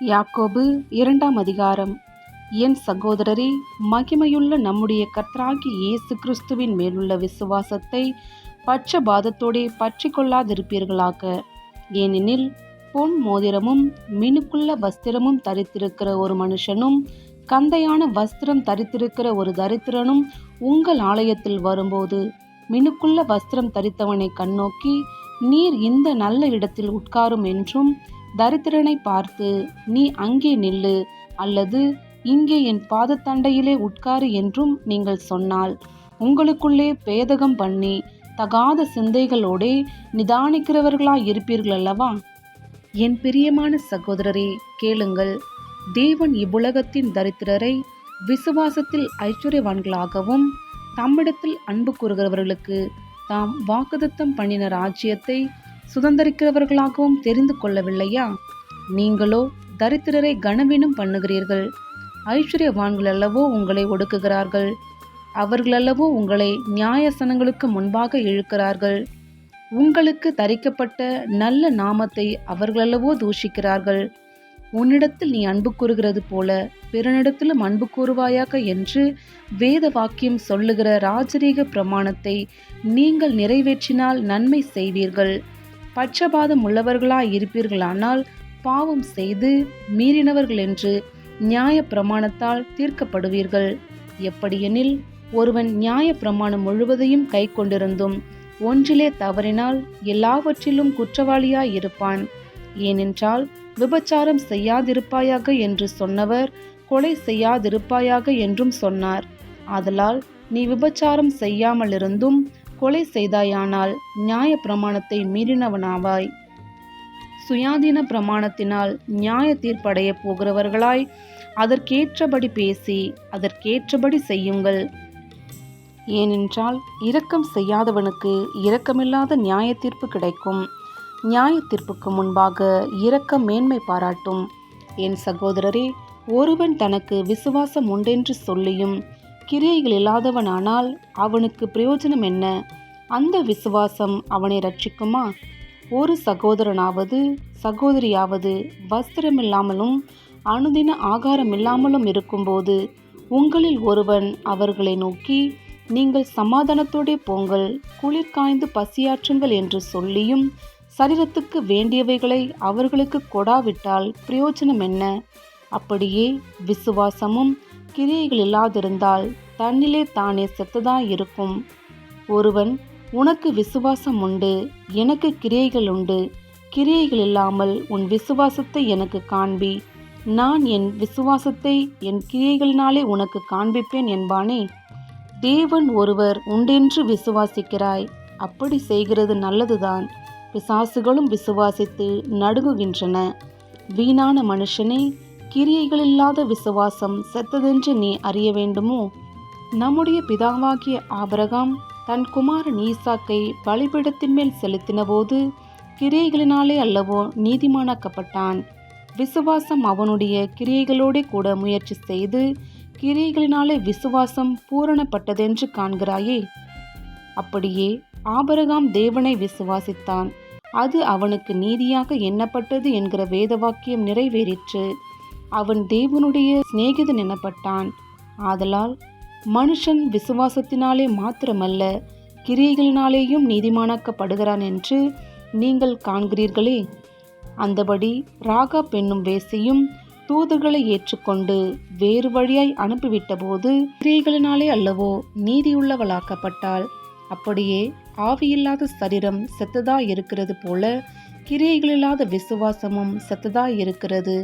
யாக்கோபு 2ஆம் அதிகாரம். என் சகோதரரே, மகிமையுள்ள நம்முடைய கர்த்தராகிய இயேசு கிறிஸ்துவின் மேலுள்ள விசுவாசத்தை பட்சபாதத்தோடே பற்றி கொள்ளாதிருப்பீர்களாக. ஏனெனில் பொன் மோதிரமும் மினுக்குள்ள வஸ்திரமும் தரித்திருக்கிற ஒரு மனுஷனும் கந்தையான வஸ்திரம் தரித்திருக்கிற ஒரு தரித்திரனும் உங்கள் ஆலயத்தில் வரும்போது மினுக்குள்ள வஸ்திரம் தரித்தவனை கண்ணோக்கி, நீர் இந்த நல்ல இடத்தில் உட்காரும் என்றும், தரித்திரனை பார்த்து, நீ அங்கே நில்லு அல்லது இங்கே என் பாதத்தண்டையிலே உட்காரு என்றும் நீங்கள் சொன்னால், உங்களுக்குள்ளே பேதகம் பண்ணி தகாத சிந்தைகளோடே நிதானிக்கிறவர்களாய் இருப்பீர்கள் அல்லவா? என் பிரியமான சகோதரரே, கேளுங்கள். தேவன் இவ்வுலகத்தின் தரித்திரரை விசுவாசத்தில் ஐஸ்வர்யவான்களாகவும் தம்மிடத்தில் அன்பு கூறுகிறவர்களுக்கு தாம் வாக்குத்தத்தம் பண்ணின ராஜ்யத்தை சுதந்திரிக்கிறவர்களாகவும் தெரிந்து கொள்ளவில்லையா? நீங்களோ தரித்திரரை கனவீனம் பண்ணுகிறீர்கள். ஐஸ்வர்யவான்கள் அல்லவோ உங்களை ஒடுக்குகிறார்கள். அவர்களல்லவோ உங்களை நியாயசனங்களுக்கு முன்பாக இழுக்கிறார்கள். உங்களுக்கு தரிக்கப்பட்ட நல்ல நாமத்தை அவர்களல்லவோ தூஷிக்கிறார்கள். உன்னிடத்தில் நீ அன்பு கூறுகிறது போல பிறனிடத்திலும் அன்பு கூறுவாயாக என்று வேத வாக்கியம் சொல்லுகிற ராஜரீக பிரமாணத்தை நீங்கள் நிறைவேற்றினால் நன்மை செய்வீர்கள். பட்சபாதம் உள்ளவர்களாய் இருப்பீர்களானால் பாவம் செய்து மீறினவர்கள் என்று நியாய பிரமாணத்தால் தீர்க்கப்படுவீர்கள். எப்படியெனில், ஒருவன் நியாய பிரமாணம் முழுவதையும் கை கொண்டிருந்தும் ஒன்றிலே தவறினால் எல்லாவற்றிலும் குற்றவாளியாய் இருப்பான். ஏனென்றால், விபச்சாரம் செய்யாதிருப்பாயாக என்று சொன்னவர் கொலை செய்யாதிருப்பாயாக என்றும் சொன்னார். ஆதலால் நீ விபச்சாரம் செய்யாமலிருந்தும் கொலை செய்தாயானால் நியாய பிரமாணத்தை மீறினவனாவாய். சுயாதீன பிரமாணத்தினால் நியாய தீர்ப்படைய போகிறவர்களாய் அதற்கேற்றபடி பேசி அதற்கேற்றபடி செய்யுங்கள். ஏனென்றால், இரக்கம் செய்யாதவனுக்கு இரக்கமில்லாத நியாய தீர்ப்பு கிடைக்கும். நியாய தீர்ப்புக்கு முன்பாக இரக்கம் மேன்மை பாராட்டும். என் சகோதரரே, ஒருவன் தனக்கு விசுவாசம் உண்டென்று சொல்லியும் கிரியைகள் இல்லாதவனானால் அவனுக்கு பிரயோஜனம் என்ன? அந்த விசுவாசம் அவனை ரட்சிக்குமா? ஒரு சகோதரனாவது சகோதரியாவது வஸ்திரமில்லாமலும் அனுதின ஆகாரமில்லாமலும் இருக்கும்போது உங்களில் ஒருவன் அவர்களை நோக்கி, நீங்கள் சமாதானத்தோடே போங்கள், குளிர் காய்ந்து பசியாற்றுங்கள் என்று சொல்லியும் சரீரத்துக்கு வேண்டியவைகளை அவர்களுக்கு கொடாவிட்டால் பிரயோஜனம் என்ன? அப்படியே விசுவாசமும் கிரியைகள் இல்லாதிருந்தால் தன்னிலே தானே செத்ததாயிருக்கும். ஒருவன், உனக்கு விசுவாசம் உண்டு, எனக்கு கிரியைகள் உண்டு, கிரியைகள் இல்லாமல் உன் விசுவாசத்தை எனக்கு காண்பி, நான் என் விசுவாசத்தை என் கிரியைகளினாலே உனக்கு காண்பிப்பேன் என்பானே. தேவன் ஒருவர் உண்டென்று விசுவாசிக்கிறாய். அப்படி செய்கிறது நல்லதுதான். பிசாசுகளும் விசுவாசித்து நடுங்குகின்றன. வீணான மனுஷனே, கிரியைகளில்லாத விசுவாசம் செத்ததென்று நீ அறிய வேண்டுமோ? நம்முடைய பிதாவாகிய ஆபிரகாம் தன் குமாரன் ஈசாக்கை பலிபீடத்தின் மேல் செலுத்தினபோது கிரியைகளினாலே அல்லவோ நீதிமானாக்கப்பட்டான். விசுவாசம் அவனுடைய கிரியைகளோடே கூட முயற்சி செய்து கிரியைகளினாலே விசுவாசம் பூரணப்பட்டதென்று காண்கிறாயே. அப்படியே ஆபிரகாம் தேவனை விசுவாசித்தான், அது அவனுக்கு நீதியாக எண்ணப்பட்டது என்கிற வேத வாக்கியம் நிறைவேறிற்று. அவன் தேவனுடைய சிநேகிதன் எனப்பட்டான். ஆதலால் மனுஷன் விசுவாசத்தினாலே மாத்திரமல்ல கிரியைகளினாலேயும் நீதிமானாக்கப்படுகிறான் என்று நீங்கள் காண்கிறீர்களே. அந்தபடி ராகாப் என்னும் வேசியும் தூதர்களை ஏற்றுக்கொண்டு வேறு வழியாய் அனுப்பிவிட்ட போது கிரியைகளினாலே அல்லவோ நீதியுள்ளவளாக்கப்பட்டாள். அப்படியே ஆவியில்லாத சரீரம் செத்ததாய் இருக்கிறது போல கிரியைகளில்லாத விசுவாசமும் செத்ததாய் இருக்கிறது.